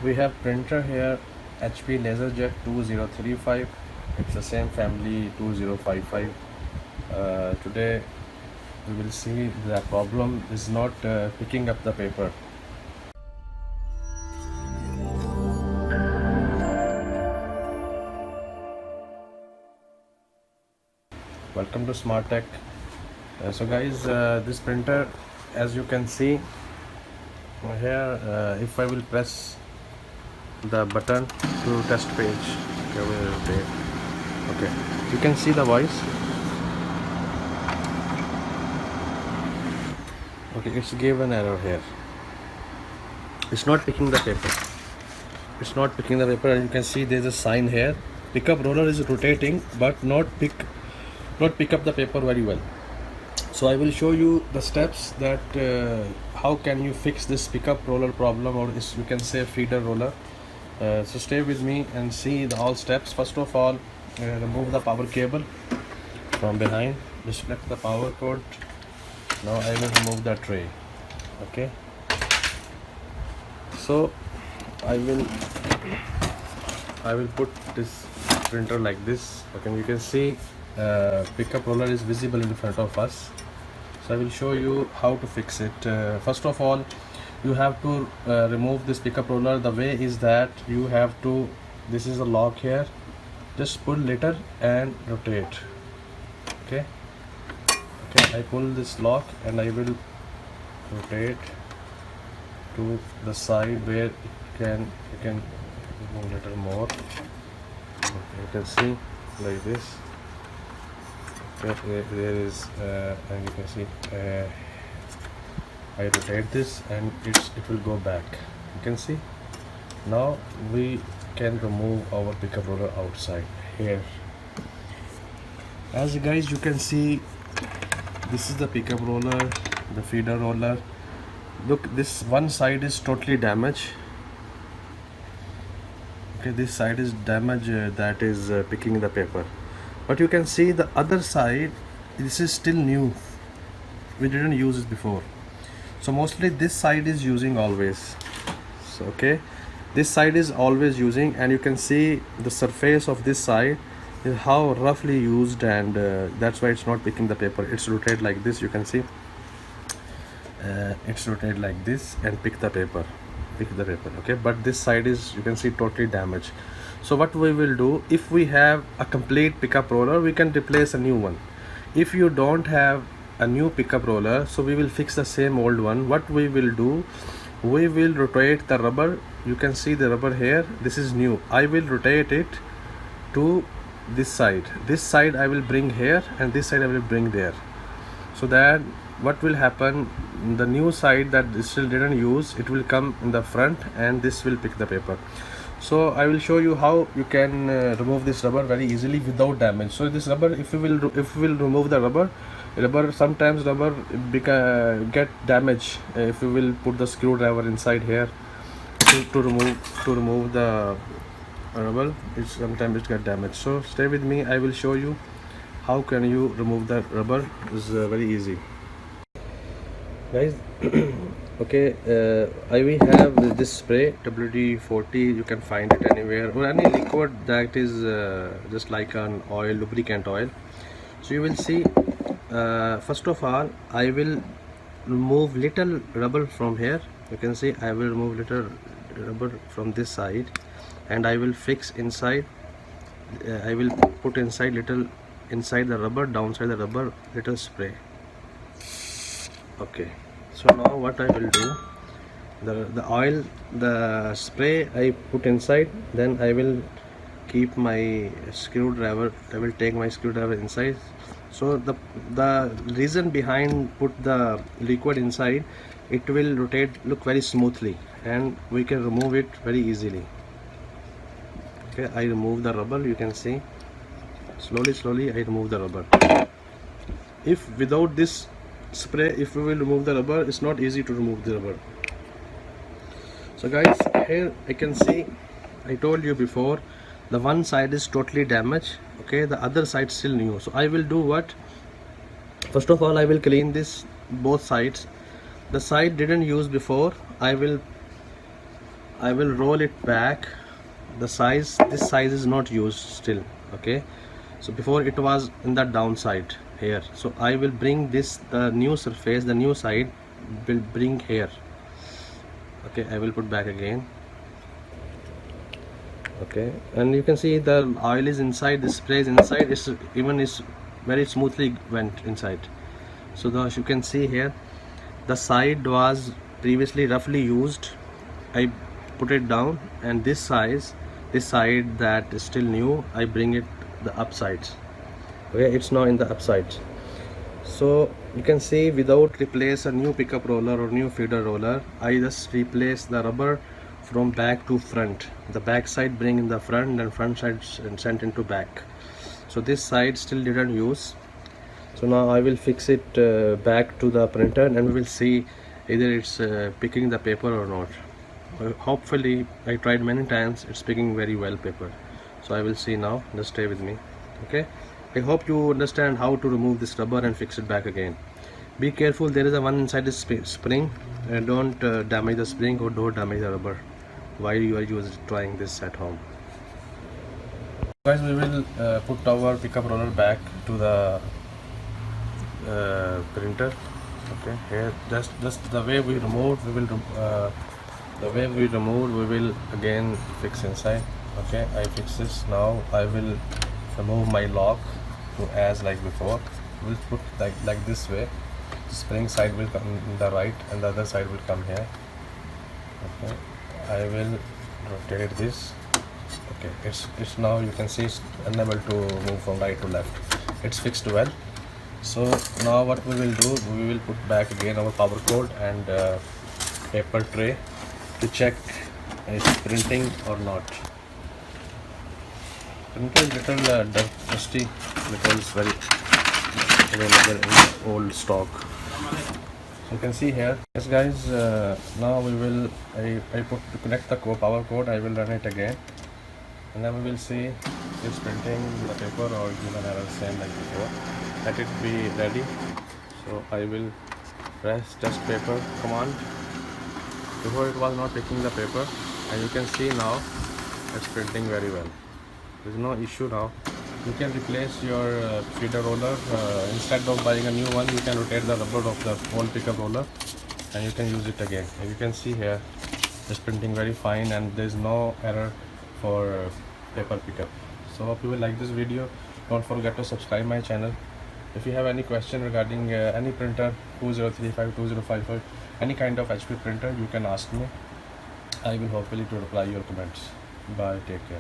We have printer here, HP LaserJet 2035. It's the same family 2055. Today we will see the problem is not picking up the paper. Welcome to Smart Tech. So guys, this printer, as you can see here, if I will press the button to test page, okay, you can see the voice. Okay, it's gave an error here. It's not picking the paper. It's not picking the paper, and you can see there's a sign here. Pickup roller is rotating, but not pick up the paper very well. So I will show you the steps that how can you fix this pickup roller problem, or you can say feeder roller. So stay with me and see all steps. First of all, remove the power cable from behind, disconnect the power cord. Now I will remove the tray. Okay, so I will put this printer like this. Okay, you can see pickup roller is visible in front of us. So I will show you how to fix it. First of all, you have to remove this pickup roller. The way is that you have to, this is a lock here, just pull little and rotate. Okay, I pull this lock and I will rotate to the side where you can move a little more. Okay, you can see like this. Okay, there is and you can see I rotate this and it will go back. You can see now we can remove our pickup roller outside here. As guys you can see, this is the pickup roller, the feeder roller. Look, this one side is totally damaged. Okay, this side is damaged, that is picking the paper. But you can see the other side, this is still new. We didn't use it before. So mostly this side is using always. So okay, this side is always using, and you can see the surface of this side is how roughly used, and that's why it's not picking the paper. It's rotate like this. You can see it's rotate like this and pick the paper. Okay, but this side is, you can see, totally damaged. So what we will do, if we have a complete pickup roller, we can replace a new one. If you don't have a new pickup roller, so we will fix the same old one. What we will do, we will rotate the rubber. You can see the rubber here, this is new. I will rotate it to this side. This side I will bring here, and this side I will bring there. So that what will happen, the new side that still didn't use, it will come in the front, and this will pick the paper. So I will show you how you can remove this rubber very easily without damage. So this rubber, if we will remove the rubber, sometimes rubber get damaged if we will put the screwdriver inside here to remove the rubber. Sometimes it get damaged. So stay with me, I will show you how can you remove the rubber. It's very easy, guys. Okay, I will have this spray WD-40. You can find it anywhere, or any liquid that is just like an oil, lubricant oil. So you will see, first of all, I will remove little rubber from here. You can see I will remove little rubber from this side, and I will fix inside. I will put inside the rubber, downside the rubber, little spray. Okay, so now what I will do, the oil, the spray I put inside, then I will keep my screwdriver. I will take my screwdriver inside. So the reason behind put the liquid inside, it will rotate, look very smoothly, and we can remove it very easily. Okay, I remove the rubber. You can see slowly I remove the rubber. If without this spray, if we will remove the rubber, it's not easy to remove the rubber. So guys, here I can see, I told you before, the one side is totally damaged. Okay, the other side still new. So I will do what, first of all I will clean this both sides. The side didn't use before, I will I will roll it back. The size, this size is not used still. Okay, so before it was in the downside here, so I will bring this, the new surface, the new side will bring here. Okay, I will put back again. Okay, and you can see the oil is inside, the spray is inside, it's even is very smoothly went inside. So as you can see here, the side was previously roughly used, I put it down, and this side that is still new, I bring it the upsides. Okay, it's now in the upsides. So you can see, without replace a new pickup roller or new feeder roller, I just replace the rubber from back to front. The back side bring in the front and front side sent into back. So this side still didn't use. So now I will fix it back to the printer, and we will see either it's picking the paper or not. Hopefully, I tried many times, it's picking very well paper. So I will see now, just stay with me. Okay, I hope you understand how to remove this rubber and fix it back again. Be careful, there is a one inside the spring, and don't damage the spring or don't damage the rubber while you are trying this at home. Guys, we will put our pickup roller back to the printer. Okay, here just the way we removed, we will again fix inside. Okay, I fix this. Now I will remove my lock to as like before. We'll put like this way. The spring side will come in the right and the other side will come here. Okay, I will rotate this. Okay, it's now, you can see it's unable to move from right to left. It's fixed well. So now what we will do, we will put back again our power cord and paper tray to check it's printing or not. Printer is little dusty because it's very available in old stock. So you can see here. Yes guys, now we will, I put to connect the power cord, I will run it again, and then we will see it's printing the paper or given error same like before. Let it be ready. So I will press test paper command. Before it was not taking the paper, and you can see now it's printing very well. There is no issue now. You can replace your feeder roller. Instead of buying a new one, you can rotate the rubber of the old pickup roller and you can use it again. And you can see here it's printing very fine and there is no error for paper pickup. So hope you will like this video. Don't forget to subscribe my channel. If you have any question regarding any printer, 2035, 2055, any kind of HP printer, you can ask me. I will hopefully to reply your comments. Bye, take care.